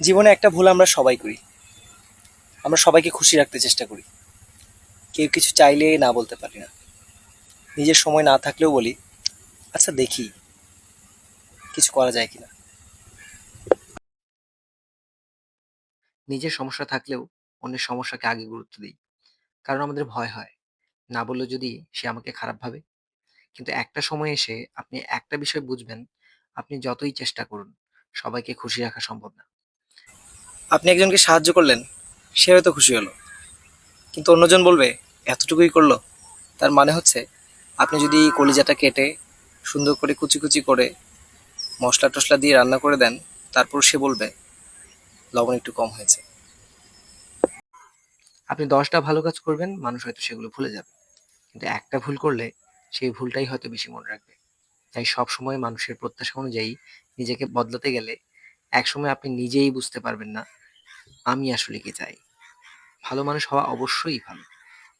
জীবনে একটা ভুল আমরা সবাই করি। আমরা সবাইকে খুশি রাখতে চেষ্টা করি। কেউ কিছু চাইলে না বলতে পারি না। নিজের সময় না থাকলেও বলি, আচ্ছা দেখি কিছু করা যায় কিনা। নিজের সমস্যা থাকলেও অন্যের সমস্যাকে আগে গুরুত্ব দিই। কারণ আমাদের ভয় হয়, না বললে যদি সে আমাকে খারাপ ভাবে। কিন্তু একটা সময় এসে আপনি একটা বিষয় বুঝবেন, আপনি যতই চেষ্টা করুন, সবাইকে খুশি রাখা সম্ভব না। আপনি একজনকে সাহায্য করলেন, সে হয়তো খুশি হলো, কিন্তু অন্যজন বলবে এতটুকুই করলো। তার মানে হচ্ছে আপনি যদি কলিজাটা কেটে সুন্দর করে কুচি কুচি করে মশলা টশলা দিয়ে রান্না করে দেন, তারপর সে বলবে লবণ একটু কম হয়েছে। আপনি 10টা ভালো কাজ করবেন, মানুষ হয়তো সেগুলো ভুলে যাবে। কিন্তু একটা ভুল করলে সেই ভুলটাই হয়তো বেশি মনে রাখবে। তাই সবসময় মানুষের প্রত্যাশা অনুযায়ী নিজেকে বদলাতে গেলে একসময় আপনি নিজেই বুঝতে পারবেন না আমি আসলে কি চাই। ভালো মানুষ হওয়া অবশ্যই ভালো,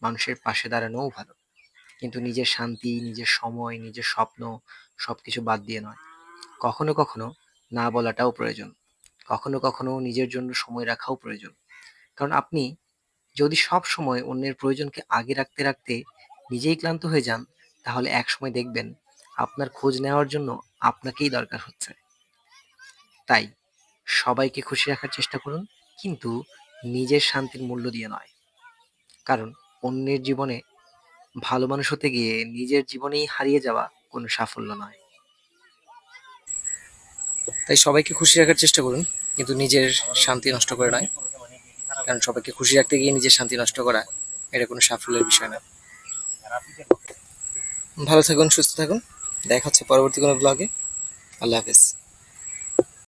মানুষের পাশে দাঁড়ানোও ভালো, কিন্তু নিজের শান্তি, নিজের সময়, নিজের স্বপ্ন সবকিছু বাদ দিয়ে নয়। কখনো কখনো না বলাটাও প্রয়োজন, কখনো কখনো নিজের জন্য সময় রাখাও প্রয়োজন। কারণ আপনি যদি সব সময় অন্যের প্রয়োজনকে আগে রাখতে রাখতে নিজেই ক্লান্ত হয়ে যান, তাহলে একসময় দেখবেন আপনার খোঁজ নেওয়ার জন্য আপনাকেই দরকার হচ্ছে। তাই সবাইকে খুশি রাখার চেষ্টা করুন, কিন্তু নিজের শান্তির মূল্য দিয়ে নয়। কারণ অন্যের জীবনে ভালো মানুষ হতে গিয়ে নিজের জীবনেই হারিয়ে যাওয়া কোনো সাফল্য নয়। তাই সবাইকে খুশি রাখার চেষ্টা করুন, কিন্তু নিজের শান্তি নষ্ট করে নয়। কারণ সবাইকে খুশি রাখতে গিয়ে নিজের শান্তি নষ্ট করা, এটা কোনো সাফল্যের বিষয় না। ভালো থাকুন, সুস্থ থাকুন। দেখা হচ্ছে পরবর্তী কোনো ব্লগে। আল্লাহ হাফেজ।